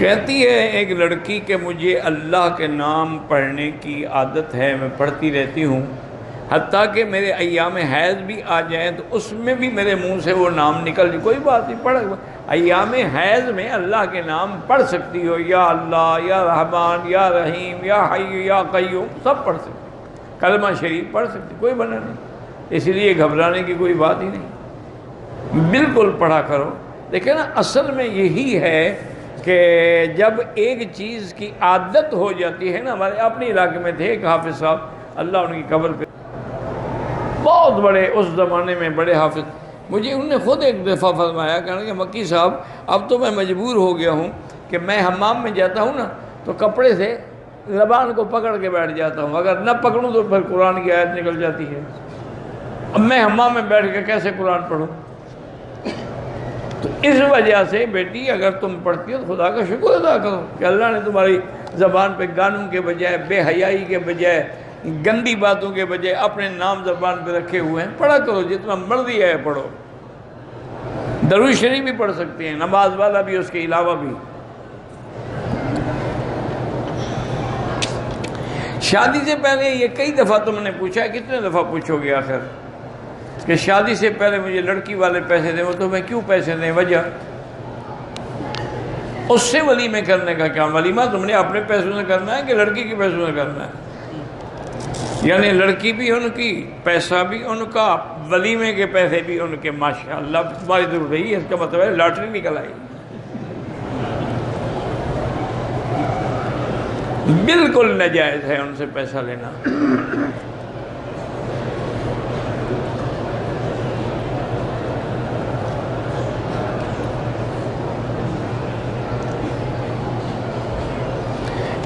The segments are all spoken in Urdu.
کہتی ہے ایک لڑکی کہ مجھے اللہ کے نام پڑھنے کی عادت ہے، میں پڑھتی رہتی ہوں، حتیٰ کہ میرے ایام حیض بھی آ جائیں تو اس میں بھی میرے منہ سے وہ نام نکل جائے، کوئی بات نہیں، پڑھ ایام حیض میں اللہ کے نام پڑھ سکتی ہو، یا اللہ، یا رحمان، یا رحیم، یا حی، یا قیوم، سب پڑھ سکتی، کلمہ شریف پڑھ سکتی، کوئی بنا نہیں، اس لیے گھبرانے کی کوئی بات ہی نہیں، بالکل پڑھا کرو۔ دیکھیں نا، اصل میں یہی ہے کہ جب ایک چیز کی عادت ہو جاتی ہے نا، ہمارے اپنے علاقے میں تھے ایک حافظ صاحب، اللہ ان کی قبر پہ، بہت بڑے اس زمانے میں بڑے حافظ، مجھے انہوں نے خود ایک دفعہ فرمایا، کہنا کہ مکی صاحب اب تو میں مجبور ہو گیا ہوں کہ میں حمام میں جاتا ہوں نا تو کپڑے سے زبان کو پکڑ کے بیٹھ جاتا ہوں، اگر نہ پکڑوں تو پھر قرآن کی آیت نکل جاتی ہے، اب میں حمام میں بیٹھ کے کیسے قرآن پڑھوں؟ تو اس وجہ سے بیٹی اگر تم پڑھتی ہو تو خدا کا شکر ادا کرو کہ اللہ نے تمہاری زبان پہ گانوں کے بجائے، بے حیائی کے بجائے، گندی باتوں کے بجائے اپنے نام زبان پہ رکھے ہوئے ہیں، پڑھا کرو جتنا مرضی ہے پڑھو، درود شریف بھی پڑھ سکتے ہیں، نماز والا بھی، اس کے علاوہ بھی۔ شادی سے پہلے یہ کئی دفعہ تم نے پوچھا ہے، کتنے دفعہ پوچھو گے آخر کہ شادی سے پہلے مجھے لڑکی والے پیسے دیں، وہ تو میں کیوں پیسے دیں؟ وجہ اس سے ولیمے کرنے کا کیا؟ ولیمہ تم نے اپنے پیسوں سے کرنا ہے کہ لڑکی کے پیسوں سے کرنا ہے؟ یعنی لڑکی بھی ان کی، پیسہ بھی ان کا، ولیمے کے پیسے بھی ان کے، ماشاءاللہ تمہاری ضرورت رہی ہے، اس کا مطلب ہے لاٹری نکل آئی، بالکل ناجائز ہے ان سے پیسہ لینا۔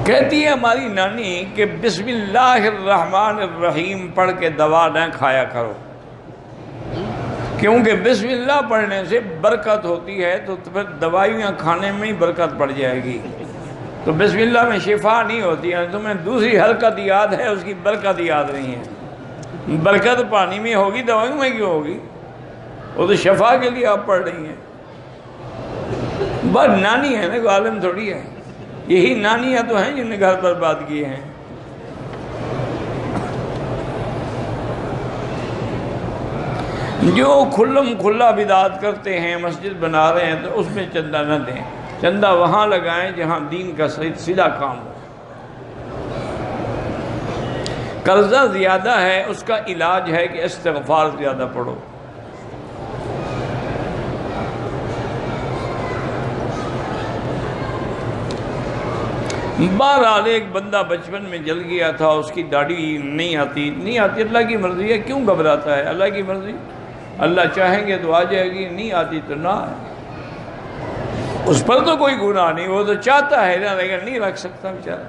کہتی ہے ہماری نانی کہ بسم اللہ الرحمن الرحیم پڑھ کے دوا نہ کھایا کرو، کیونکہ بسم اللہ پڑھنے سے برکت ہوتی ہے، تو پھر دوائیاں کھانے میں ہی برکت پڑ جائے گی، تو بسم اللہ میں شفا نہیں ہوتی ہے، تمہیں دوسری حرکت یاد ہے، اس کی برکت یاد نہیں ہے، برکت پانی میں ہوگی، دوائیوں میں کیوں ہوگی؟ وہ تو شفا کے لیے آپ پڑھ رہی ہیں، بس نانی ہے نا، عالم تھوڑی ہے، یہی نانیاں تو ہیں جن نے گھر برباد کیے ہیں۔ جو کھلم کھلا بدعت کرتے ہیں، مسجد بنا رہے ہیں، تو اس میں چندہ نہ دیں، چندہ وہاں لگائیں جہاں دین کا سیدھا کام ہو۔ قرضہ زیادہ ہے، اس کا علاج ہے کہ استغفار زیادہ پڑھو۔ بہرحال ایک بندہ بچپن میں جل گیا تھا، اس کی داڑھی نہیں آتی، اللہ کی مرضی ہے، کیوں گھبراتا ہے؟ اللہ کی مرضی، اللہ چاہیں گے تو آ جائے گی، نہیں آتی تو نہ آئے، اس پر تو کوئی گناہ نہیں، وہ تو چاہتا ہے نا، لیکن نہیں رکھ سکتا بیچارہ۔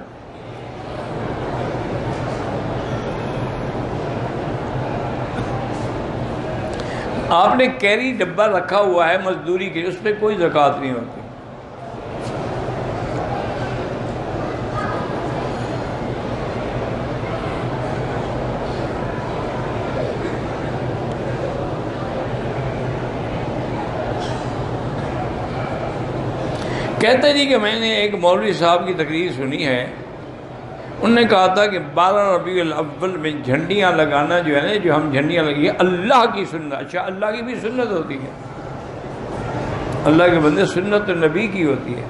آپ نے کیری ڈبہ رکھا ہوا ہے مزدوری کے، اس پہ کوئی زکوٰۃ نہیں ہوتی، کہتے جی کہ میں نے ایک مولوی صاحب کی تقریر سنی ہے، انہوں نے کہا تھا کہ 12 ربیع الاول میں جھنڈیاں لگانا جو ہے نا، جو ہم جھنڈیاں لگی ہے اللہ کی سنت، اچھا اللہ کی بھی سنت ہوتی ہے، اللہ کے بندے سنت نبی کی ہوتی ہے،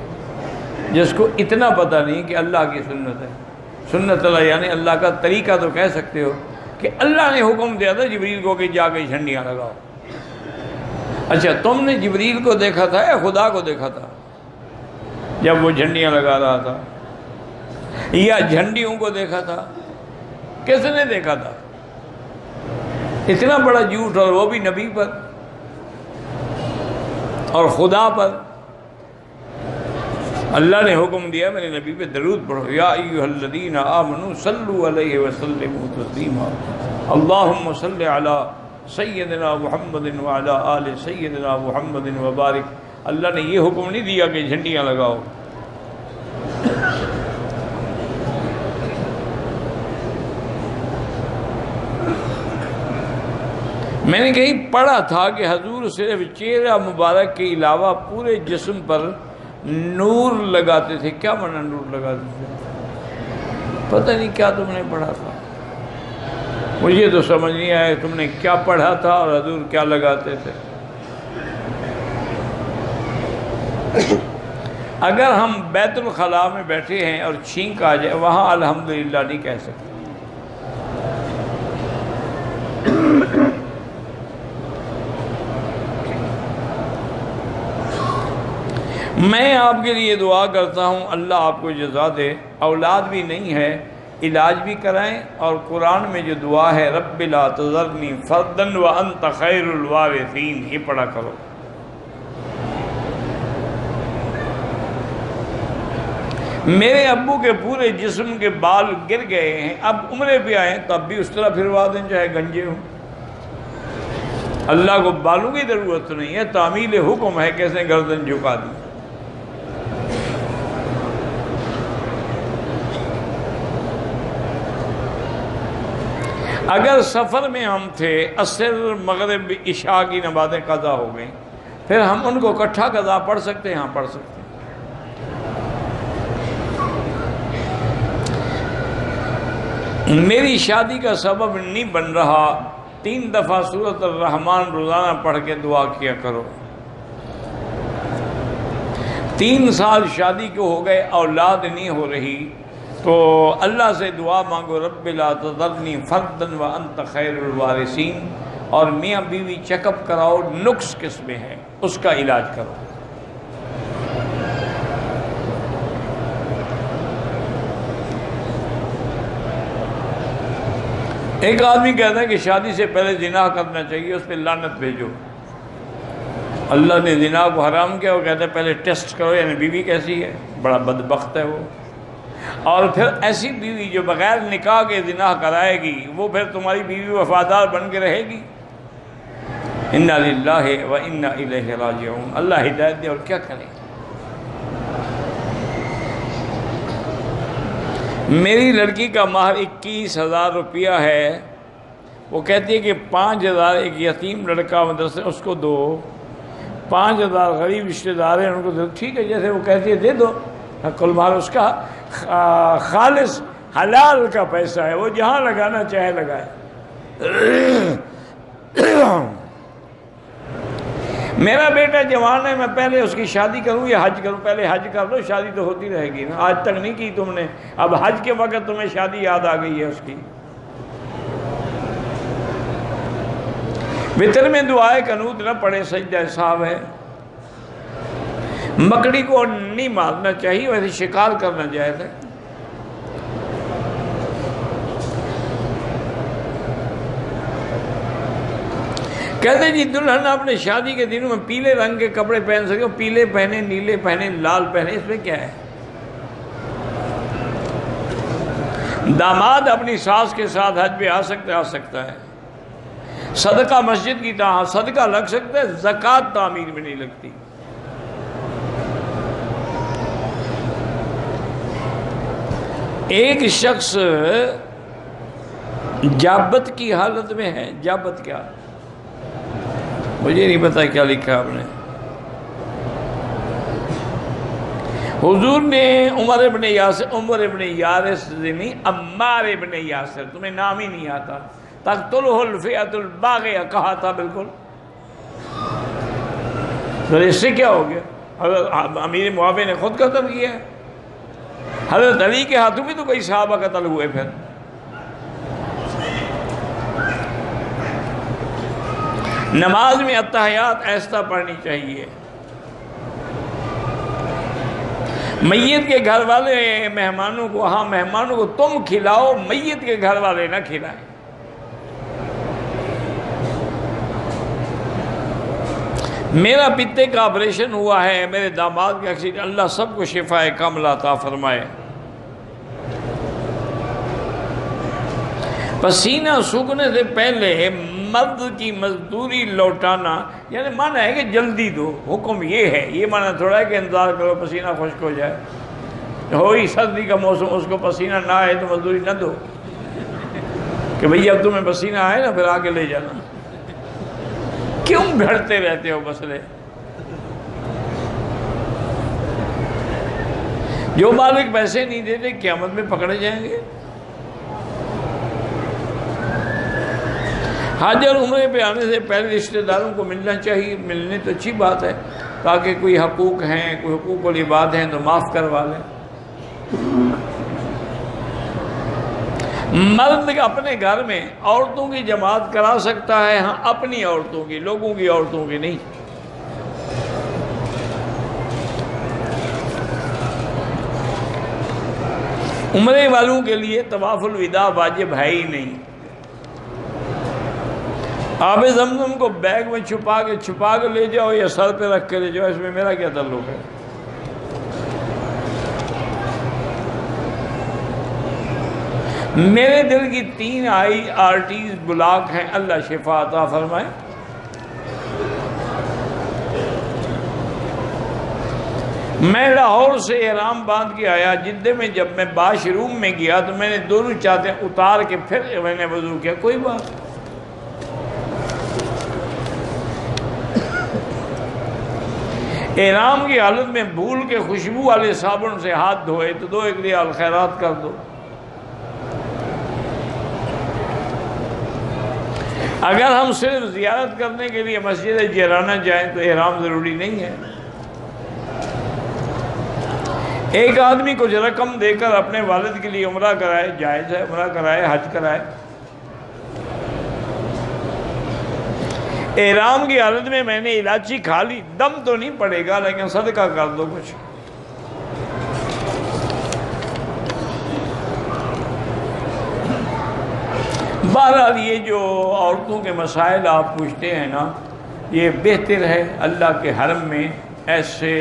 جس کو اتنا پتہ نہیں کہ اللہ کی سنت ہے، سنت اللہ یعنی اللہ کا طریقہ تو کہہ سکتے ہو کہ اللہ نے حکم دیا تھا جبریل کو کہ جا کے جھنڈیاں لگاؤ، اچھا تم نے جبریل کو دیکھا تھا یا خدا کو دیکھا تھا جب وہ جھنڈیاں لگا رہا تھا، یا جھنڈیوں کو دیکھا تھا؟ کس نے دیکھا تھا؟ اتنا بڑا جھوٹ، اور وہ بھی نبی پر اور خدا پر۔ اللہ نے حکم دیا میرے نبی پہ درود پڑھو، یا ایھا الذین آمنوا صلوا علیہ وسلموا تسلیما، اللہم صل علی سیدنا محمد وعلی آل سیدنا محمد وبارک۔ اللہ نے یہ حکم نہیں دیا کہ جھنڈیاں لگاؤ، میں نے کہیں پڑھا تھا کہ حضور صرف چہرہ مبارک کے علاوہ پورے جسم پر نور لگاتے تھے. کیا معنی نور لگاتے تھے؟ پتہ نہیں کیا تم نے پڑھا تھا، مجھے تو سمجھ نہیں آیا تم نے کیا پڑھا تھا اور حضور کیا لگاتے تھے. اگر ہم بیت الخلاء میں بیٹھے ہیں اور چھینک آ جائے وہاں الحمدللہ نہیں کہہ سکتے. میں آپ کے لیے دعا کرتا ہوں اللہ آپ کو جزا دے. اولاد بھی نہیں ہے، علاج بھی کرائیں، اور قرآن میں جو دعا ہے رب لا تذرنی فردا وانت خیر الوارثین یہ پڑھا کرو. میرے ابو کے پورے جسم کے بال گر گئے ہیں، اب عمرے پہ آئے تب بھی اس طرح پھروا دیں چاہے گنجے ہوں. اللہ کو بالوں کی ضرورت نہیں ہے، تعمیل حکم ہے کیسے گردن جھکا دی. اگر سفر میں ہم تھے، عصر مغرب عشاء کی نمازیں قضا ہو گئیں، پھر ہم ان کو اکٹھا قضا پڑھ سکتے ہیں؟ ہاں پڑھ سکتے ہیں. میری شادی کا سبب نہیں بن رہا، 3 دفعہ سورۃ الرحمن روزانہ پڑھ کے دعا کیا کرو. 3 سال شادی کو ہو گئے، اولاد نہیں ہو رہی، تو اللہ سے دعا مانگو رب لا تذرنی فردا وانت خیر الوارثین، اور میاں بیوی چیک اپ کراؤ، نقص کس میں ہے اس کا علاج کرو. ایک آدمی کہتا ہے کہ شادی سے پہلے زنا کرنا چاہیے، اس پہ لعنت بھیجو. اللہ نے زنا کو حرام کیا، وہ کہتا ہے پہلے ٹیسٹ کرو یعنی بیوی کیسی ہے. بڑا بدبخت ہے وہ. اور پھر ایسی بیوی جو بغیر نکاح کے زنا کرائے گی وہ پھر تمہاری بیوی وفادار بن کے رہے گی. انا للہ و انا الیہ راجعون. اللہ ہدایت دے اور کیا کریں. میری لڑکی کا مہر 21,000 روپیہ ہے، وہ کہتی ہے کہ 5,000 ایک یتیم لڑکا مدرسے اس کو دو، 5,000 غریب رشتہ دار ہیں ان کو دو. ٹھیک ہے، جیسے وہ کہتی ہے دے دو. کل مہر اس کا خالص حلال کا پیسہ ہے، وہ جہاں لگانا چاہے لگائے. میرا بیٹا جوان ہے، میں پہلے اس کی شادی کروں یا حج کروں؟ پہلے حج کر لو، شادی تو ہوتی رہے گی نا. آج تک نہیں کی تم نے، اب حج کے وقت تمہیں شادی یاد آ گئی ہے اس کی. وطر میں دعائے قنوت نہ پڑھے، سجدہ صاحب ہے. مکڑی کو نہیں مارنا چاہیے، ویسے شکار کرنا جائز ہے. کہتے جی دلہن اپنے شادی کے دنوں میں پیلے رنگ کے کپڑے پہن سکے، پیلے پہنے، نیلے پہنے، لال پہنے، اس میں کیا ہے؟ داماد اپنی ساس کے ساتھ حج پہ آ سکتا ہے. صدقہ مسجد کی طرح صدقہ لگ سکتا ہے، زکوٰۃ تعمیر میں نہیں لگتی. ایک شخص جابت کی حالت میں ہے. جابت کیا؟ مجھے نہیں پتا کیا لکھا آپ نے. حضور نے عمر ابن یاسر نہیں، عمار ابن یاسر، تمہیں نام ہی نہیں آتا، تقتلہ الفئۃ الباغیہ کہا تھا. بالکل. تو اس سے کیا ہو گیا؟ حضرت امیر معاویہ نے خود قتل کیا ہے. حضرت علی کے ہاتھوں بھی تو کئی صحابہ قتل ہوئے. پھر نماز میں اتحیات ایسا پڑھنی چاہیے. میت کے گھر والے مہمانوں کو، ہاں مہمانوں کو تم کھلاؤ، میت کے گھر والے نہ کھلائیں. میرا پتے کا آپریشن ہوا ہے، میرے داماد کا ایکسیڈنٹ، اللہ سب کو شفائے کاملہ عطا فرمائے. پسینہ سوکھنے سے پہلے مرد کی مزدوری لوٹانا، یعنی معنی ہے کہ جلدی دو. حکم یہ ہے، یہ معنی تھوڑا ہے کہ انتظار کرو پسینہ خشک ہو جائے. ہوئی سردی کا موسم، اس کو پسینہ نہ آئے تو مزدوری نہ دو کہ بھئی اب تمہیں پسینہ آئے نا پھر آگے لے جانا. کیوں بھڑتے رہتے ہو مسئلے؟ جو مالک پیسے نہیں دیتے قیامت میں پکڑے جائیں گے۔ حج اور عمرے پہ آنے سے پہلے رشتہ داروں کو ملنا چاہیے، ملنے تو اچھی بات ہے، تاکہ کوئی حقوق ہیں، کوئی حقوق العباد ہیں تو معاف کروا لیں۔ مرد اپنے گھر میں عورتوں کی جماعت کرا سکتا ہے، ہاں اپنی عورتوں کی، لوگوں کی عورتوں کی نہیں۔ عمرے والوں کے لیے طواف الوداع واجب ہے ہی نہیں۔ آب زمزم کو بیگ میں چھپا کے لے جاؤ یا سر پہ رکھ کے لے جاؤ، اس میں میرا کیا تعلق ہے؟ میرے دل کی 3 IRTs بلاک ہیں، اللہ شفا عطا فرمائے۔ میں لاہور سے احرام باندھ کے آیا، جدہ میں جب میں باش روم میں گیا تو میں نے دونوں چادریں اتار کے پھر میں نے وضو کیا، کوئی بات۔ احرام کی حالت میں بھول کے خوشبو والے صابن سے ہاتھ دھوئے تو 2 ریال خیرات کر دو۔ اگر ہم صرف زیارت کرنے کے لیے مسجد جیرانہ جائیں تو احرام ضروری نہیں ہے۔ ایک آدمی کچھ رقم دے کر اپنے والد کے لیے عمرہ کرائے، جائز ہے، عمرہ کرائے، حج کرائے۔ احرام کی حالت میں نے الائچی کھا لی، دم تو نہیں پڑے گا لیکن صدقہ کر دو کچھ۔ بہرحال یہ جو عورتوں کے مسائل آپ پوچھتے ہیں نا، یہ بہتر ہے اللہ کے حرم میں ایسے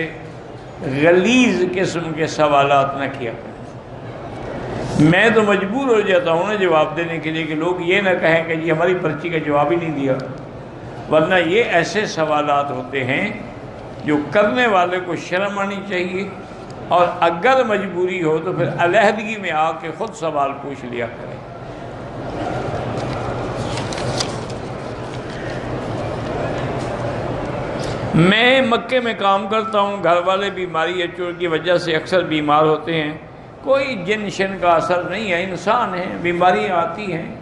غلیظ قسم کے سوالات نہ کیا کریں۔ میں تو مجبور ہو جاتا ہوں نا جواب دینے کے لیے کہ لوگ یہ نہ کہیں کہ جی ہماری پرچی کا جواب ہی نہیں دیا، ورنہ یہ ایسے سوالات ہوتے ہیں جو کرنے والے کو شرم آنی چاہیے، اور اگر مجبوری ہو تو پھر علیحدگی میں آ کے خود سوال پوچھ لیا کریں۔ میں مکے میں کام کرتا ہوں، گھر والے بیماری یا چوٹ کی وجہ سے اکثر بیمار ہوتے ہیں، کوئی جن شن کا اثر نہیں ہے، انسان ہیں، بیماریاں آتی ہیں۔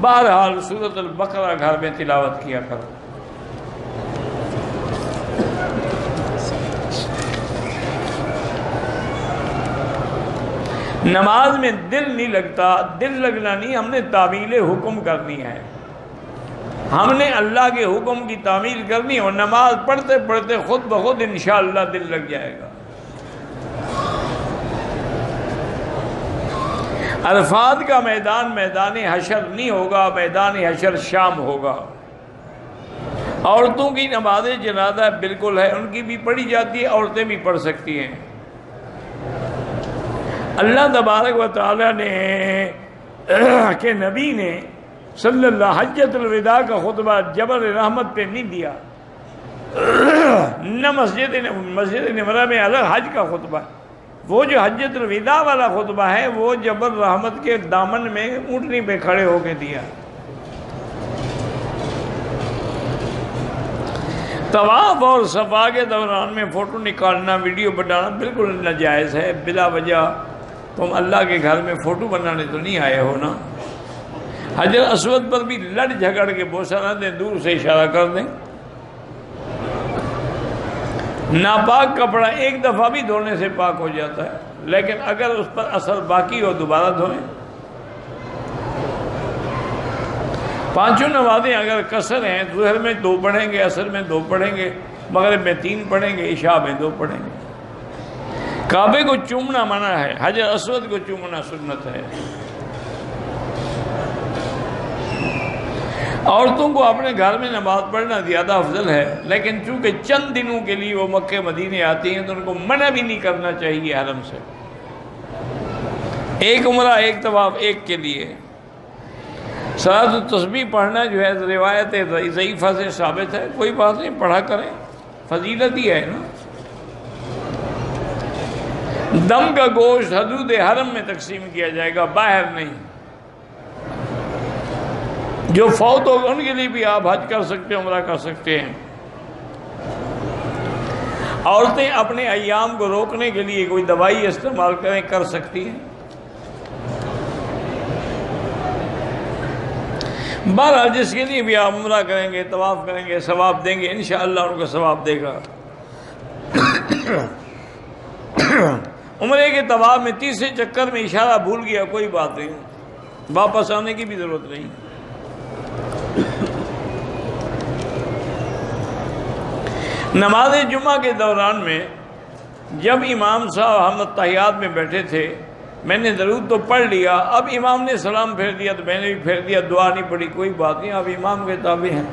بہرحال سورۃ البقرہ گھر میں تلاوت کیا کرو۔ نماز میں دل نہیں لگتا، دل لگنا نہیں، ہم نے تعمیل حکم کرنی ہے، ہم نے اللہ کے حکم کی تعمیل کرنی ہے، اور نماز پڑھتے پڑھتے خود بخود انشاءاللہ دل لگ جائے گا۔ عرفات کا میدان میدان حشر نہیں ہوگا، میدان حشر شام ہوگا۔ عورتوں کی نماز جنازہ بالکل ہے، ان کی بھی پڑھی جاتی ہے، عورتیں بھی پڑھ سکتی ہیں۔ اللہ تبارک و تعالیٰ نے کہ نبی نے صلی اللہ حجۃ الوداع کا خطبہ جبل رحمت پہ نہیں دیا، نہ مسجد نمرہ میں الگ حج کا خطبہ، وہ جو حجۃ الوداع والا خطبہ ہے وہ جبل رحمت کے دامن میں اونٹنی پہ کھڑے ہو کے دیا۔ طواف اور صفا کے دوران میں فوٹو نکالنا، ویڈیو بنانا بالکل ناجائز ہے۔ بلا وجہ تم اللہ کے گھر میں فوٹو بنانے تو نہیں آئے ہو نا۔ حجر اسود پر بھی لڑ جھگڑ کے بوسہ نہ دیں، دور سے اشارہ کر دیں۔ ناپاک کپڑا ایک دفعہ بھی دھونے سے پاک ہو جاتا ہے، لیکن اگر اس پر اثر باقی ہو دوبارہ دھوئیں۔ 5 نمازیں اگر قصر ہیں، ظہر میں 2 پڑھیں گے، عصر میں 2 پڑھیں گے، مغرب میں 3 پڑھیں گے، عشاء میں 2 پڑھیں گے۔ کعبے کو چومنا منع ہے، حجر اسود کو چومنا سنت ہے۔ عورتوں کو اپنے گھر میں نماز پڑھنا زیادہ افضل ہے، لیکن چونکہ چند دنوں کے لیے وہ مکے مدینے آتی ہیں تو ان کو منع بھی نہیں کرنا چاہیے حرم سے۔ ایک عمرہ، ایک طواف، ایک کے لیے۔ صلاۃ التسبیح پڑھنا جو ہے روایت ضعیفہ سے ثابت ہے، کوئی بات نہیں، پڑھا کریں، فضیلت ہی ہے نا۔ دم کا گوشت حدود حرم میں تقسیم کیا جائے گا، باہر نہیں۔ جو فوت ہو ان کے لیے بھی آپ حج کر سکتے ہیں، عمرہ کر سکتے ہیں۔ عورتیں اپنے ایام کو روکنے کے لیے کوئی دوائی استعمال کریں، کر سکتی ہیں۔ بہرحال جس کے لیے بھی آپ عمرہ کریں گے، طواف کریں گے، ثواب دیں گے، انشاءاللہ ان کو ثواب دے گا۔ عمرے کے طواف میں تیسرے چکر میں اشارہ بھول گیا، کوئی بات نہیں، واپس آنے کی بھی ضرورت نہیں۔ نماز جمعہ کے دوران میں جب امام صاحب ہم تحیات میں بیٹھے تھے، میں نے درود تو پڑھ لیا، اب امام نے سلام پھیر دیا تو میں نے بھی پھیر دیا، دعا نہیں پڑھی، کوئی بات نہیں، اب امام کے تابع ہیں۔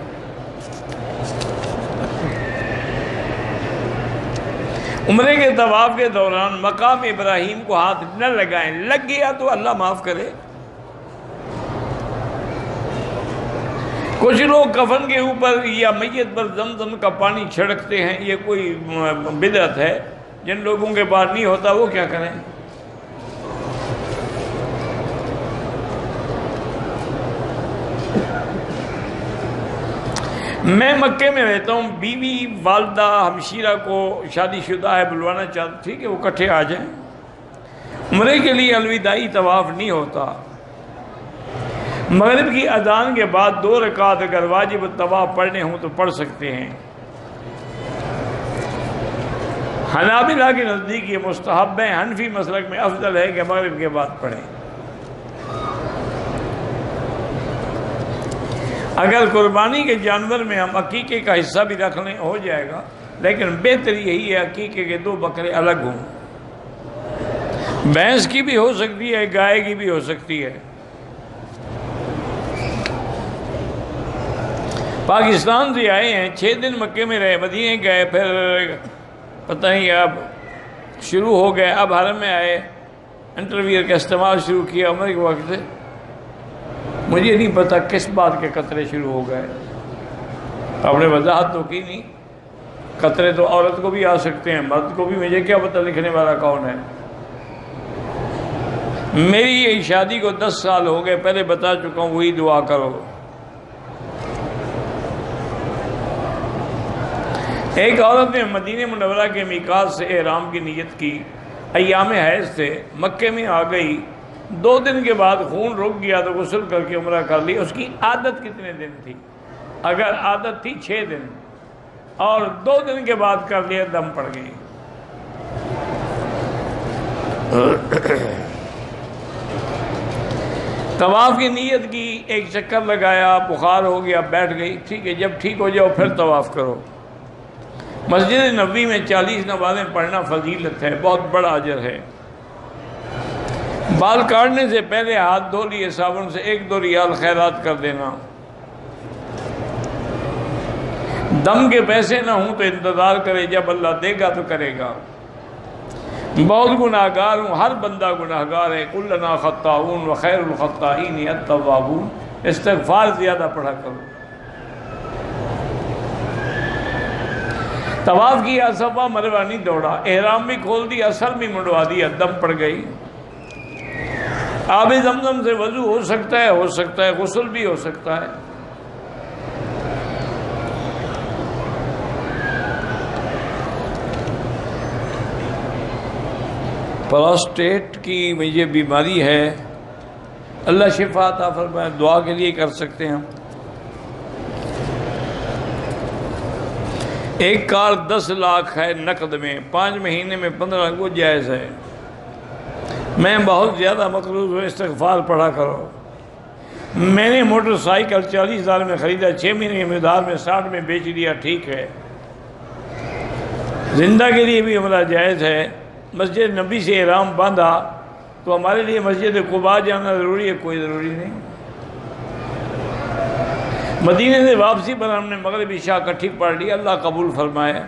عمرے کے طواف کے دوران مقام ابراہیم کو ہاتھ نہ لگائیں، لگ گیا تو اللہ معاف کرے۔ کچھ لوگ کفن کے اوپر یا میت پر زمزم کا پانی چھڑکتے ہیں، یہ کوئی بدعت ہے، جن لوگوں کے پاس نہیں ہوتا وہ کیا کریں۔ میں مکے میں رہتا ہوں، بیوی والدہ ہمشیرہ کو شادی شدہ ہے، بلوانا چاہتا، ٹھیک ہے، وہ کٹھے آ جائیں۔ عمرے کے لیے الوداعی طواف نہیں ہوتا۔ مغرب کی اذان کے بعد 2 رکعت اگر واجب الطواف پڑھنے ہوں تو پڑھ سکتے ہیں۔ حنابلہ کے نزدیک یہ مستحب ہے، حنفی مسلک میں افضل ہے کہ مغرب کے بعد پڑھیں۔ اگر قربانی کے جانور میں ہم عقیقے کا حصہ بھی رکھ لیں ہو جائے گا، لیکن بہتر یہی ہے عقیقے کے 2 بکرے الگ ہوں۔ بھینس کی بھی ہو سکتی ہے، گائے کی بھی ہو سکتی ہے۔ پاکستان سے آئے ہیں، 6 دن مکے میں رہے، مدینے گئے، پھر پتہ نہیں اب شروع ہو گئے، اب حرم میں آئے، انٹرویئر کا استعمال شروع کیا عمر کے وقت سے۔ مجھے نہیں پتا کس بات کے قطرے شروع ہو گئے، آپ نے وضاحت تو کی نہیں۔ قطرے تو عورت کو بھی آ سکتے ہیں، مرد کو بھی، مجھے کیا پتہ لکھنے والا کون ہے۔ میری یہ شادی کو 10 سال ہو گئے، پہلے بتا چکا ہوں، وہی دعا کرو۔ ایک عورت نے مدینہ منورہ کے میقات سے احرام کی نیت کی، ایام حیض تھے، مکے میں آ گئی، 2 دن کے بعد خون رک گیا تو غسل کر کے عمرہ کر لی۔ اس کی عادت کتنے دن تھی؟ اگر عادت تھی 6 دن اور 2 دن کے بعد کر لیا، دم پڑ گئی۔ طواف کی نیت کی، ایک چکر لگایا، بخار ہو گیا، بیٹھ گئی، ٹھیک ہے، جب ٹھیک ہو جاؤ پھر طواف کرو۔ مسجد نبوی میں 40 نمازیں پڑھنا فضیلت ہے، بہت بڑا اجر ہے۔ بال کاٹنے سے پہلے ہاتھ دھو لیے صابن سے، 1-2 ریال خیرات کر دینا۔ دم کے پیسے نہ ہوں تو انتظار کرے، جب اللہ دے گا تو کرے گا۔ بہت گناہگار ہوں، ہر بندہ گناہگار ہے، کلنا خطاؤن وخیر الخطائین التوابون، استغفار زیادہ پڑھا کرو۔ طواف کیا، صفا مروہ نہیں دوڑا، احرام بھی کھول دیا، سر بھی منڈوا دیا، دم پڑ گئی۔ آب زمزم سے وضو ہو سکتا ہے، غسل بھی ہو سکتا ہے۔ پراسٹیٹ کی مجھے بیماری ہے، اللہ شفا عطا فرمائے، دعا کے لیے کر سکتے ہیں ہم۔ ایک کار 10 لاکھ ہے نقد میں، 5 مہینے میں 15 لاکھ، وہ جائز ہے۔ میں بہت زیادہ مقروض ہوں، استغفار پڑھا کرو۔ میں نے موٹر سائیکل 40,000 میں خریدا، 6 مہینے کے مقدار میں 60 میں بیچ دیا، ٹھیک ہے۔ زندہ کے لیے بھی عمرہ جائز ہے۔ مسجد نبی سے احرام باندھا تو ہمارے لیے مسجد قباء جانا ضروری ہے؟ کوئی ضروری نہیں۔ مدینے سے واپسی پر ہم نے مغرب عشاء اکٹھی پڑھ لی، اللہ قبول فرمائے۔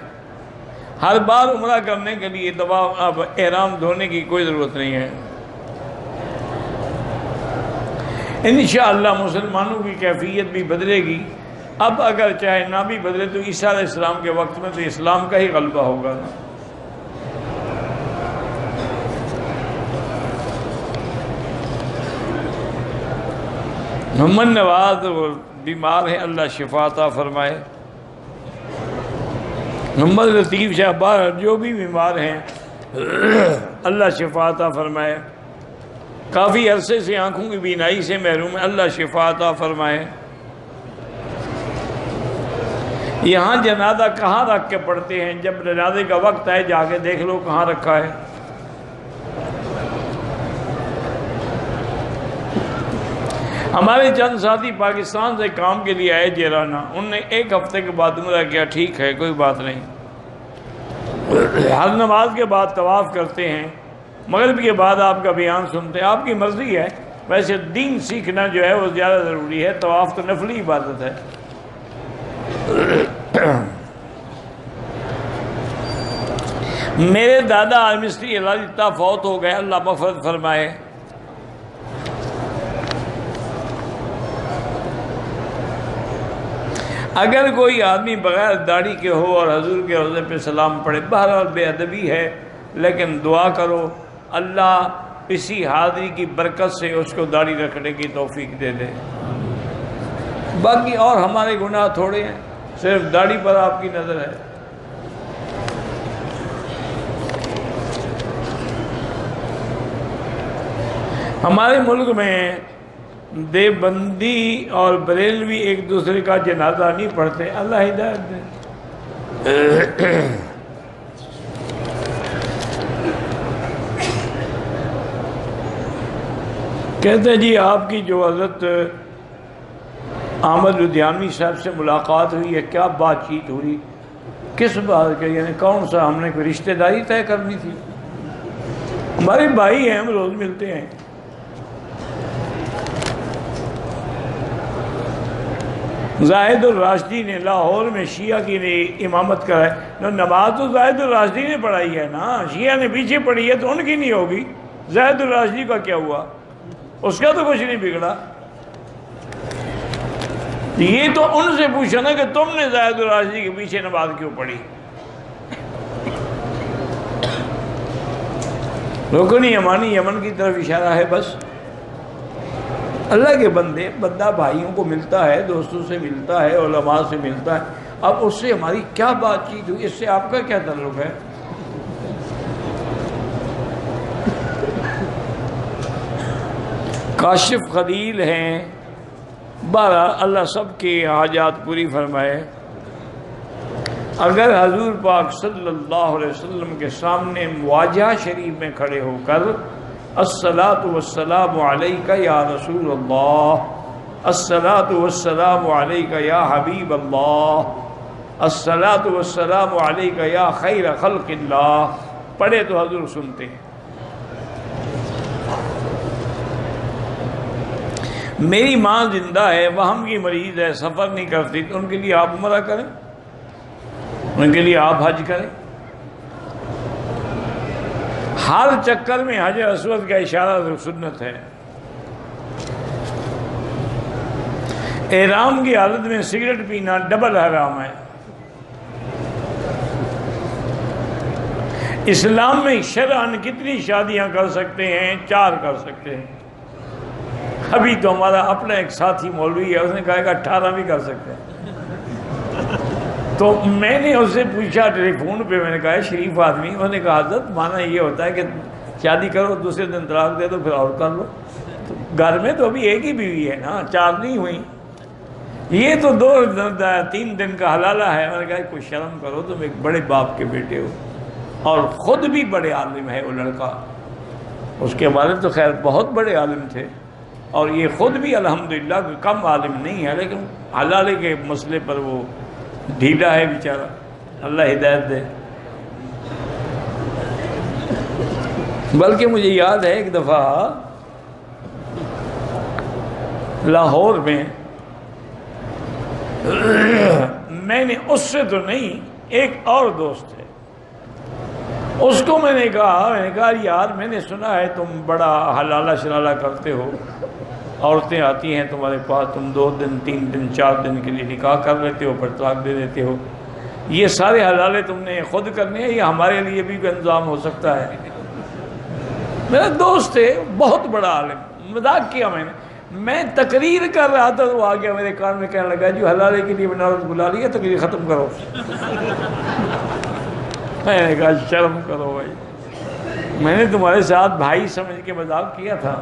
ہر بار عمرہ کرنے کے لیے اب احرام دھونے کی کوئی ضرورت نہیں ہے۔ انشاءاللہ مسلمانوں کی کیفیت بھی بدلے گی۔ اب اگر چاہے نہ بھی بدلے تو عیسیٰ علیہ السلام کے وقت میں تو اسلام کا ہی غلبہ ہوگا۔ محمد نواز بیمار ہیں، اللہ شفا عطا فرمائے۔ محمد لطیف شاہ جو بھی بیمار ہیں اللہ شفا عطا فرمائے، کافی عرصے سے آنکھوں کی بینائی سے محروم ہے، اللہ شفا عطا فرمائے۔ یہاں جنازہ کہاں رکھ کے پڑھتے ہیں؟ جب جنازے کا وقت ہے جا کے دیکھ لو کہاں رکھا ہے۔ ہمارے چند ساتھی پاکستان سے کام کے لیے آئے جیرانہ، انہوں نے ایک ہفتے کے بعد عمرہ کیا، ٹھیک ہے کوئی بات نہیں، ہر نماز کے بعد طواف کرتے ہیں، مغرب کے بعد آپ کا بیان سنتے ہیں، آپ کی مرضی ہے، ویسے دین سیکھنا جو ہے وہ زیادہ ضروری ہے، طواف تو نفلی عبادت ہے۔ میرے دادا مستری اللہ فوت ہو گئے، اللہ مغفرت فرمائے۔ اگر کوئی آدمی بغیر داڑھی کے ہو اور حضور کے روضے پہ سلام پڑھے، بہرحال بے ادبی ہے، لیکن دعا کرو اللہ اسی حاضری کی برکت سے اس کو داڑھی رکھنے کی توفیق دے دے۔ باقی اور ہمارے گناہ تھوڑے ہیں، صرف داڑھی پر آپ کی نظر ہے۔ ہمارے ملک میں دیوبندی اور بریلوی ایک دوسرے کا جنازہ نہیں پڑھتے، اللہ ہدایت دے۔ کہتے جی آپ کی جو حضرت احمد لدھیانوی صاحب سے ملاقات ہوئی ہے، کیا بات چیت ہوئی؟ کس بات کے؟ یعنی کون سا؟ ہم نے کوئی رشتہ داری طے کرنی تھی؟ ہمارے بھائی ہیں، ہم روز ملتے ہیں۔ زاہد الراشدی نے لاہور میں شیعہ کی امامت کرائی، نماز تو زاہد الراشدی نے پڑھائی ہے نا، شیعہ نے پیچھے پڑھی ہے تو ان کی نہیں ہوگی، زاہد الراشدی کا کیا ہوا؟ اس کا تو کچھ نہیں بگڑا۔ یہ تو ان سے پوچھا نا کہ تم نے زاہد الراشدی کے پیچھے نماز کیوں پڑھی؟ رکن یمانی یمن کی طرف اشارہ ہے بس۔ اللہ کے بندے، بندہ بھائیوں کو ملتا ہے، دوستوں سے ملتا ہے، علماء سے ملتا ہے، اب اس سے ہماری کیا بات چیت ہوئی؟ اس سے آپ کا کیا تعلق ہے؟ کاشف خلیل ہیں، بہرحال اللہ سب کے حاجات پوری فرمائے۔ اگر حضور پاک صلی اللہ علیہ وسلم کے سامنے مواجہہ شریف میں کھڑے ہو کر الصلاۃ والسلام علیک یا رسول اللہ، الصلاۃ والسلام علیک یا حبیب اللہ، الصلاۃ والسلام علیک یا خیر خلق اللہ پڑھے تو حضور سنتے ہیں۔ میری ماں زندہ ہے، وہم کی مریض ہے، سفر نہیں کرتی، تو ان کے لیے آپ عمرہ کریں، ان کے لیے آپ حج کریں۔ ہر چکر میں حجر اسود کا اشارہ سنت ہے۔ احرام کی حالت میں سگریٹ پینا ڈبل حرام ہے۔ اسلام میں شرعاً کتنی شادیاں کر سکتے ہیں؟ 4 کر سکتے ہیں۔ ابھی تو ہمارا اپنا ایک ساتھی مولوی ہے، اس نے کہا کہ 18 بھی کر سکتے ہیں۔ تو میں نے اس سے پوچھا ٹیلی فون پہ، میں نے کہا شریف آدمی، انہوں نے کہا حضرت معنی یہ ہوتا ہے کہ شادی کرو دوسرے دن طلاق دے دو پھر اور کر لو، تو گھر میں تو ابھی ایک ہی بیوی ہے نا، 4 نہیں ہوئی، یہ تو 2-3 دن کا حلالہ ہے۔ میں نے کہا کوئی شرم کرو، تم ایک بڑے باپ کے بیٹے ہو اور خود بھی بڑے عالم ہے وہ لڑکا، اس کے والد تو خیر بہت بڑے عالم تھے اور یہ خود بھی الحمدللہ کم عالم نہیں ہے، لیکن حلالے کے مسئلے پر وہ ڈھیلا ہے بیچارہ، اللہ ہدایت دے۔ بلکہ مجھے یاد ہے ایک دفعہ لاہور میں میں نے اس سے تو نہیں، ایک اور دوست ہے، اس کو میں نے کہا یار میں نے سنا ہے تم بڑا حلالہ شلالہ کرتے ہو، عورتیں آتی ہیں تمہارے پاس، تم 2 دن 3 دن 4 دن کے لیے نکاح کر لیتے ہو پھر طلاق دے دیتے ہو، یہ سارے حلالے تم نے خود کرنے ہیں یا ہمارے لیے بھی کوئی انتظام ہو سکتا ہے؟ میرا دوست ہے بہت بڑا عالم، مذاق کیا میں نے، میں تقریر کر رہا تھا تو وہ آ گیا میرے کان میں کہنے لگا جو حلالے کے لیے بنارس بلا لیا تقریر ختم کرو. میں نے کہا شرم کرو بھائی، میں نے تمہارے ساتھ بھائی سمجھ کے مذاق کیا تھا.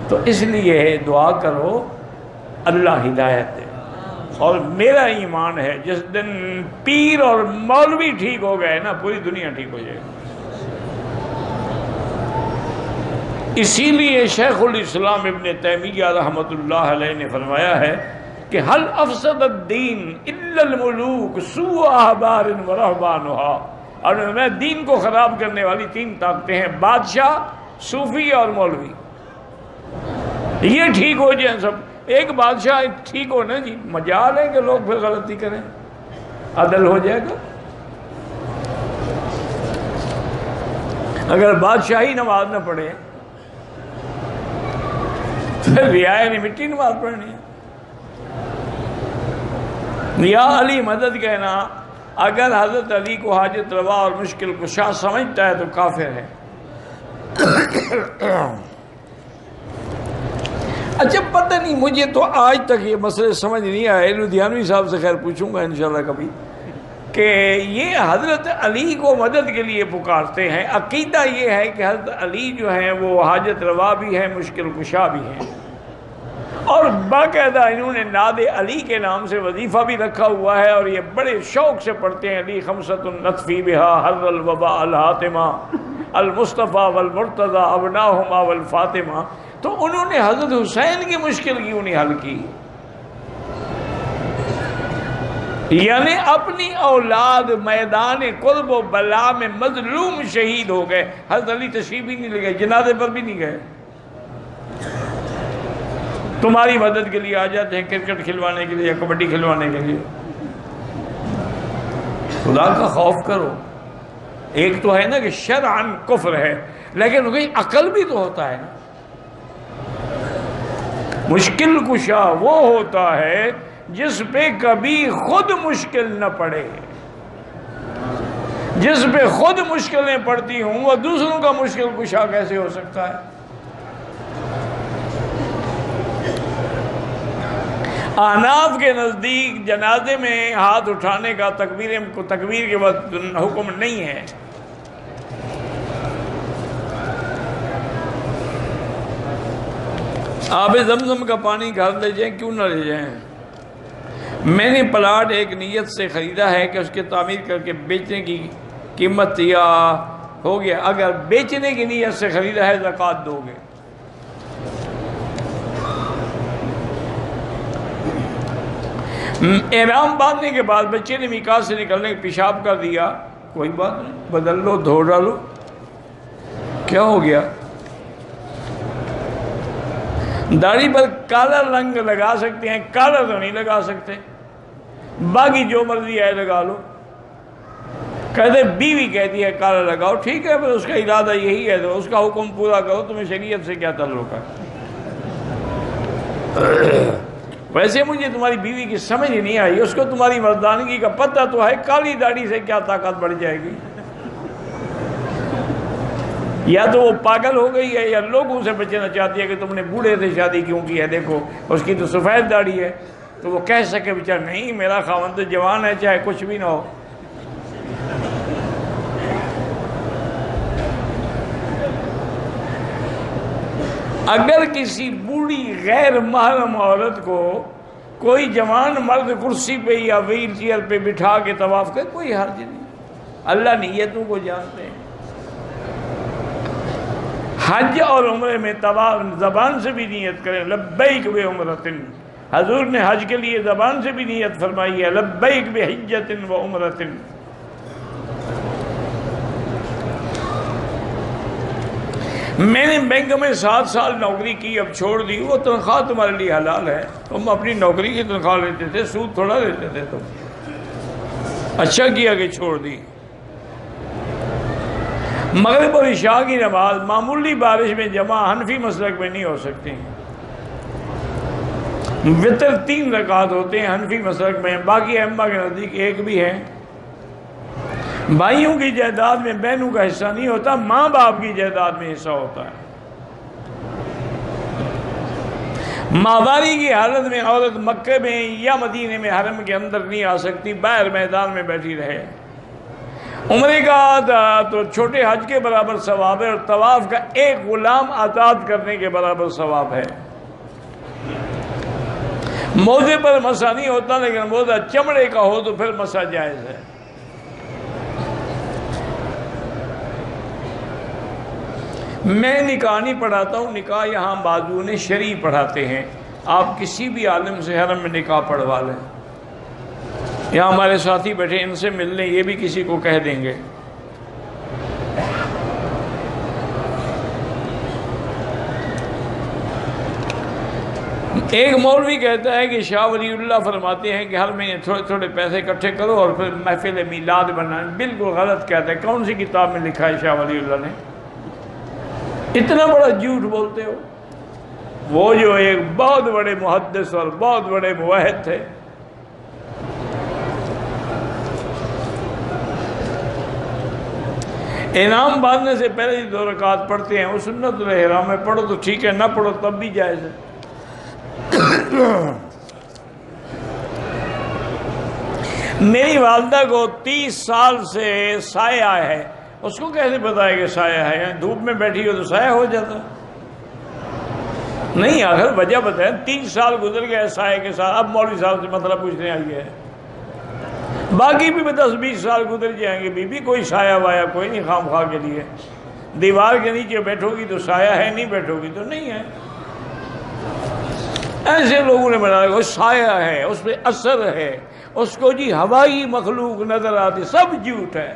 تو اس لیے دعا کرو اللہ ہدایت دے. اور میرا ایمان ہے جس دن پیر اور مولوی ٹھیک ہو گئے نا پوری دنیا ٹھیک ہو جائے گی. اسی لیے شیخ الاسلام ابن تیمیہ رحمۃ اللہ علیہ نے فرمایا ہے کہ حل افسد الدین الا الملوک سوء احبار و رہبانھا. اور میں دین کو خراب کرنے والی 3 طاقتیں ہیں، بادشاہ، صوفی اور مولوی. یہ ٹھیک ہو جائیں سب. ایک بادشاہ ٹھیک ہو نا جی، مجال ہے کہ لوگ پھر غلطی کریں، عدل ہو جائے گا. اگر بادشاہی نماز نہ پڑھے پھر رعایا نے مٹی نماز پڑھنی ہے. یا علی مدد کہنا اگر حضرت علی کو حاجت روا اور مشکل کشا سمجھتا ہے تو کافر ہے. اچھا پتہ نہیں، مجھے تو آج تک یہ مسئلے سمجھ نہیں آئے. لدھیانوی صاحب سے خیر پوچھوں گا انشاءاللہ کبھی کہ یہ حضرت علی کو مدد کے لیے پکارتے ہیں. عقیدہ یہ ہے کہ حضرت علی جو ہیں وہ حاجت روا بھی ہیں، مشکل کشا بھی ہیں، اور باقاعدہ انہوں نے ناد علی کے نام سے وظیفہ بھی رکھا ہوا ہے اور یہ بڑے شوق سے پڑھتے ہیں. علی خمسۃ نطفی بہا حر الوباء الحاتمہ المصطفیٰ والمرتضی ابناہما والفاطمہ. تو انہوں نے حضرت حسین کی مشکل کیوں نہیں حل کی؟ یعنی اپنی اولاد میدان قرب و بلا میں مظلوم شہید ہو گئے، حضرت علی تشریف بھی نہیں لے گئے، جنازے پر بھی نہیں گئے. تمہاری مدد کے لیے آ جاتے ہیں کرکٹ کھلوانے کے لیے یا کبڈی کھلوانے کے لیے. خدا کا خوف کرو. ایک تو ہے نا کہ شرعاً کفر ہے، لیکن کوئی عقل بھی تو ہوتا ہے نا. مشکل کشا وہ ہوتا ہے جس پہ کبھی خود مشکل نہ پڑے. جس پہ خود مشکلیں پڑتی ہوں وہ دوسروں کا مشکل کشا کیسے ہو سکتا ہے؟ احناف کے نزدیک جنازے میں ہاتھ اٹھانے کا تکبیر کے وقت حکم نہیں ہے. آب زمزم کا گھر لے جائیں کیوں نہ لے جائیں. میں نے پلاٹ ایک نیت سے خریدا ہے کہ اس کے تعمیر کر کے بیچنے کی قیمت یا ہو گیا. اگر بیچنے کی نیت سے خریدا ہے زکوٰۃ دو گے. احرام باندھنے کے بعد بچے نے میقات سے نکلنے کے پیشاب کر دیا، کوئی بات نہیں، بدل لو، دھو ڈالو، کیا ہو گیا؟ داڑھی پر کالا رنگ لگا سکتے ہیں، کالا تو نہیں لگا سکتے، باقی جو مرضی ہے لگا لو. کہتے بیوی کہتی ہے کالا لگاؤ، ٹھیک ہے، پھر اس کا ارادہ یہی ہے تو اس کا حکم پورا کرو، تمہیں شریعت سے کیا تعلق ہے؟ ویسے مجھے تمہاری بیوی کی سمجھ نہیں آئی، اس کو تمہاری مردانگی کا پتہ تو ہے، کالی داڑھی سے کیا طاقت بڑھ جائے گی؟ یا تو وہ پاگل ہو گئی ہے یا لوگوں سے بچنا چاہتی ہے کہ تم نے بوڑھے سے شادی کیوں کی ہے، دیکھو اس کی تو سفید داڑھی ہے، تو وہ کہہ سکے بیچارہ نہیں میرا خاوند تو جوان ہے چاہے کچھ بھی نہ ہو. اگر کسی بوڑھی غیر محرم عورت کو کوئی جوان مرد کرسی پہ یا ویل چیئر پہ بٹھا کے طواف کرے کوئی حرج نہیں. اللہ نیتوں کو جانتے ہیں. حج اور عمرے میں طواف زبان سے بھی نیت کریں، لبیک بعمرۃ. حضور نے حج کے لیے زبان سے بھی نیت فرمائی ہے، لبیک بحجۃ و عمرۃ. میں نے بینک میں 7 سال نوکری کی، اب چھوڑ دی. وہ تنخواہ تمہارے لیے حلال ہے، تم اپنی نوکری کی تنخواہ لیتے تھے، سود تھوڑا لیتے تھے. تم اچھا کیا کہ چھوڑ دی. مغرب اور عشاء کی نماز معمولی بارش میں جمع حنفی مسلک میں نہیں ہو سکتی. وطر 3 رکعت ہوتے ہیں حنفی مسلک میں، باقی ائمہ کے نزدیک ایک بھی ہے. بھائیوں کی جائیداد میں بہنوں کا حصہ نہیں ہوتا، ماں باپ کی جائیداد میں حصہ ہوتا ہے. ماہواری کی حالت میں عورت مکے میں یا مدینے میں حرم کے اندر نہیں آ سکتی، باہر میدان میں بیٹھی رہے۔ عمرے کا تو چھوٹے حج کے برابر ثواب ہے، اور طواف کا ایک غلام آزاد کرنے کے برابر ثواب ہے۔ موزے پر مسا نہیں ہوتا، لیکن موزہ چمڑے کا ہو تو پھر مسا جائز ہے۔ میں نکاح نہیں پڑھاتا ہوں، نکاح یہاں بازون شرعی پڑھاتے ہیں۔ آپ کسی بھی عالم سے حرم میں نکاح پڑھوا لیں، یہاں ہمارے ساتھی بیٹھے، ان سے مل لیں، یہ بھی کسی کو کہہ دیں گے۔ ایک مولوی کہتا ہے کہ شاہ ولی اللہ فرماتے ہیں کہ ہر مہینے تھوڑے تھوڑے پیسے اکٹھے کرو اور پھر محفل میلاد بنائیں۔ بالکل غلط کہتا ہے۔ کون سی کتاب میں لکھا ہے شاہ ولی اللہ نے؟ اتنا بڑا جھوٹ بولتے ہو۔ وہ جو ایک بہت بڑے محدث اور بہت بڑے موحد تھے، انعام باندھنے سے پہلے ہی 2 رکعت پڑھتے ہیں، وہ سنت الاحرام میں پڑھو تو ٹھیک ہے، نہ پڑھو تب بھی جائز ہے۔ میری والدہ کو 30 سال سے سایہ ہے، اس کو کیسے پتا ہے کہ سایہ ہے؟ دھوپ میں بیٹھی ہو تو سایہ ہو جاتا نہیں؟ آخر وجہ بتائیں۔ 30 سال گزر گئے سایہ کے ساتھ، اب مولوی صاحب سے مطلب پوچھنے آئی ہے۔ باقی بھی 10-20 سال گزر جائیں گے، بھی کوئی سایہ وایا کوئی نہیں خام خواہ کے لیے۔ دیوار کے نیچے بیٹھو گی تو سایہ ہے، نہیں بیٹھو گی تو نہیں ہے۔ ایسے لوگوں نے بنا وہ سایہ ہے، اس پہ اثر ہے، اس کو جی ہوائی مخلوق نظر آتی، سب جھوٹ ہے۔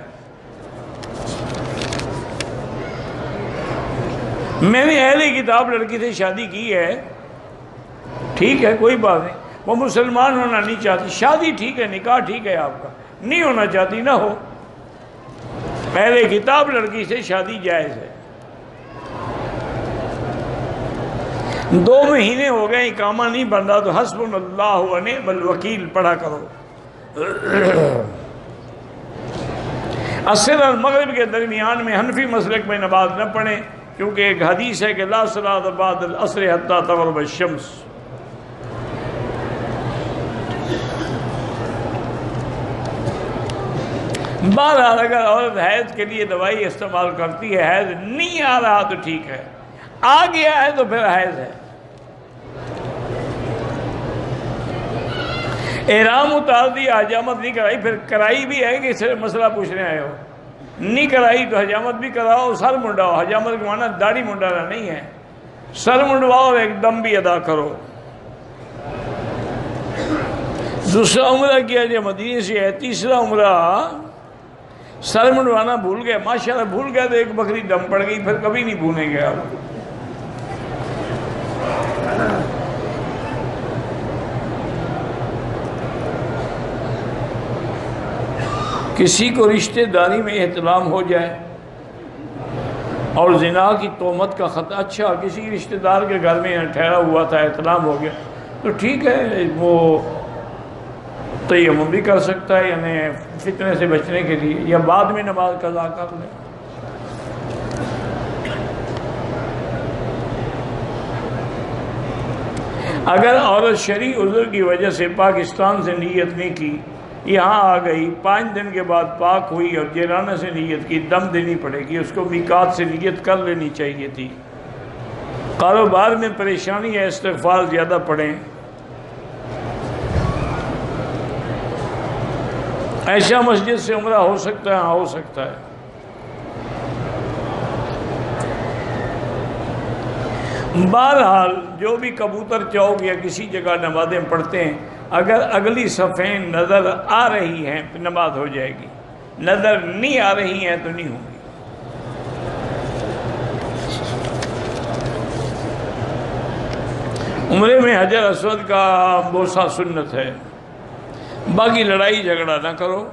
میں نے اہل کتاب لڑکی سے شادی کی ہے، ٹھیک ہے، کوئی بات نہیں، وہ مسلمان ہونا نہیں چاہتی، شادی ٹھیک ہے، نکاح ٹھیک ہے، آپ کا نہیں ہونا چاہتی نہ ہو۔ اہل کتاب لڑکی سے شادی جائز ہے۔ 2 مہینے ہو گئے اقامہ نہیں بن رہا تو حسبنا اللہ و نعم الوکیل پڑھا کرو۔ عصر اور مغرب کے درمیان میں حنفی مسلک میں نماز نہ پڑھیں، کیونکہ ایک حدیث ہے کہ لا صلاۃ بعد العصر حتی تغرب الشمس۔ بہرحال اگر عورت حیض کے لیے دوائی استعمال کرتی ہے، حیض نہیں آ رہا تو ٹھیک ہے، آ گیا ہے تو پھر حیض ہے۔ احرام اتار دیا، حجامت نہیں کرائی، پھر کرائی بھی ہے کہ صرف مسئلہ پوچھنے آئے ہو؟ نہیں کرائی تو حجامت بھی کراؤ، سر منڈاؤ۔ حجامت کا معنی داڑھی منڈانا نہیں ہے، سر منڈواؤ اور ایک دم بھی ادا کرو۔ دوسرا عمرہ کیا جو مدینے سے ہے، تیسرا عمرہ سر منڈوانا بھول گئے، ماشاءاللہ بھول گیا تو ایک بکری دم پڑ گئی، پھر کبھی نہیں بھولیں گے آپ۔ کسی کو رشتہ داری میں احتلام ہو جائے اور زنا کی تہمت کا خطرہ، اچھا کسی رشتہ دار کے گھر میں ٹھہرا ہوا تھا، احتلام ہو گیا تو ٹھیک ہے، وہ تیمم بھی کر سکتا ہے، یعنی فتنے سے بچنے کے لیے، یا بعد میں نماز قضا کر لے۔ اگر عورت شرعی عذر کی وجہ سے پاکستان سے نیت نہیں کی، یہاں آ گئی، 5 دن کے بعد پاک ہوئی اور جیرانہ سے نیت کی، دم دینی پڑے گی، اس کو میقات سے نیت کر لینی چاہیے تھی۔ کاروبار میں پریشانی ہے، استغفار زیادہ پڑھیں۔ ایسا مسجد سے عمرہ ہو سکتا ہے؟ ہاں ہو سکتا ہے۔ بہرحال جو بھی کبوتر چوک یا کسی جگہ نمازیں پڑھتے ہیں، اگر اگلی صفیں نظر آ رہی ہیں تو نماز ہو جائے گی، نظر نہیں آ رہی ہیں تو نہیں ہوگی۔ عمرے میں حجر اسود کا بوسہ سنت ہے، باقی لڑائی جھگڑا نہ کرو۔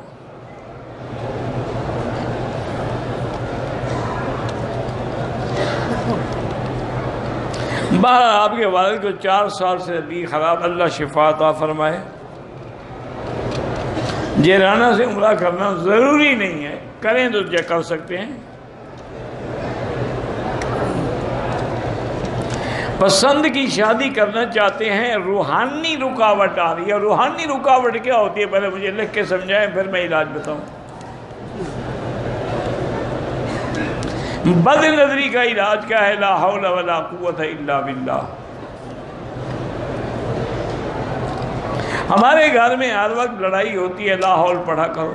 آپ کے والد کو 4 سال سے بھی خراب، اللہ شفا عطا فرمائے۔ جیرانہ سے عمرہ کرنا ضروری نہیں ہے، کریں تو کیا کر سکتے ہیں۔ پسند کی شادی کرنا چاہتے ہیں، روحانی رکاوٹ آ رہی ہے. روحانی رکاوٹ کیا ہوتی ہے پہلے مجھے لکھ کے سمجھائیں، پھر میں علاج بتاؤں. بد نظری کا علاج کیا ہے؟ لا حول ولا قوت الا باللہ. ہمارے گھر میں ہر وقت لڑائی ہوتی ہے، لا حول پڑھا کرو.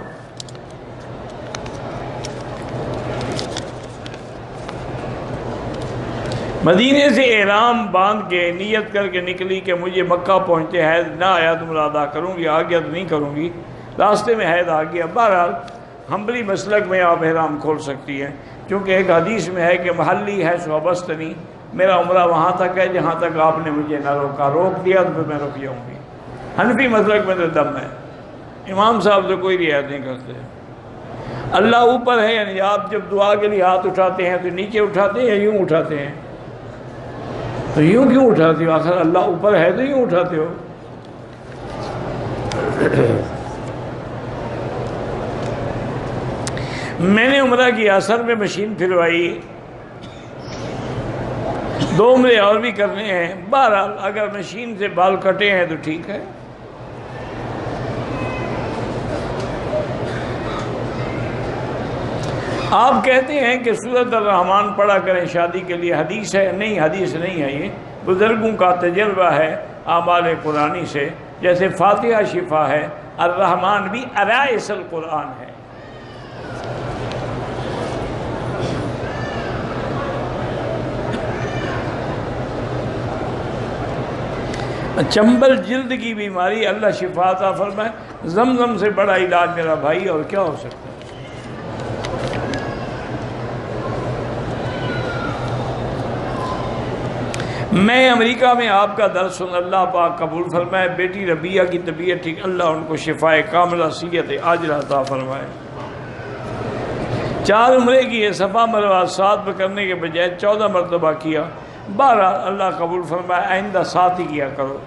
مدینے سے احرام باندھ کے نیت کر کے نکلی کہ مجھے مکہ پہنچتے حیض نہ آیا تو مراد کروں گی، آ گیا تو نہیں کروں گی. راستے میں حیض آ گیا. بہرحال حنبلی مسلک میں آپ احرام کھول سکتی ہیں، کیونکہ ایک حدیث میں ہے کہ محلی ہے سوابستنی، میرا عمرہ وہاں تک ہے جہاں تک آپ نے مجھے نہ روکا. روک دیا تو پھر میں رک جاؤں گی. حنفی مسلک میں تو دم ہے. امام صاحب تو کوئی رعایت نہیں کرتے. اللہ اوپر ہے، یعنی آپ جب دعا کے لیے ہاتھ اٹھاتے ہیں تو نیچے اٹھاتے ہیں یا یوں اٹھاتے ہیں؟ تو یوں کیوں اٹھاتے ہو؟ آخر اللہ اوپر ہے تو یوں اٹھاتے ہو. میں نے عمرہ کی اثر میں مشین پھروائی، 2 عمرے اور بھی کرنے ہیں. بہرحال اگر مشین سے بال کٹے ہیں تو ٹھیک ہے. آپ کہتے ہیں کہ سورۃ الرحمن پڑھا کریں شادی کے لیے، حدیث ہے؟ نہیں، حدیث نہیں ہے. یہ بزرگوں کا تجربہ ہے اعمال قرآنی سے. جیسے فاتحہ شفا ہے، الرحمن بھی ارائس القرآن ہے. چمبل جلد کی بیماری، اللہ شفا عطا فرمائے. زمزم سے بڑا علاج میرا بھائی اور کیا ہو سکتا ہے. میں امریکہ میں آپ کا درس سن، اللہ پاک قبول فرمائے. بیٹی ربیہ کی طبیعت ٹھیک، اللہ ان کو شفائے کاملہ صحت عاجلہ عطا فرمائے. 4 عمرے کی ہے، صفا مروہ 7 پہ کرنے کے بجائے 14 مرتبہ کیا. بہرحال اللہ قبول فرمائے. آئندہ 7 ہی کیا کرو.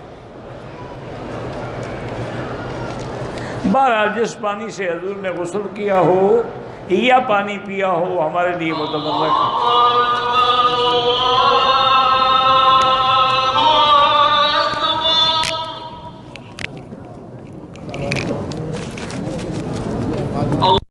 بہرحال جس پانی سے حضور نے غسل کیا ہو یا پانی پیا ہو ہمارے لیے متبرک ہے.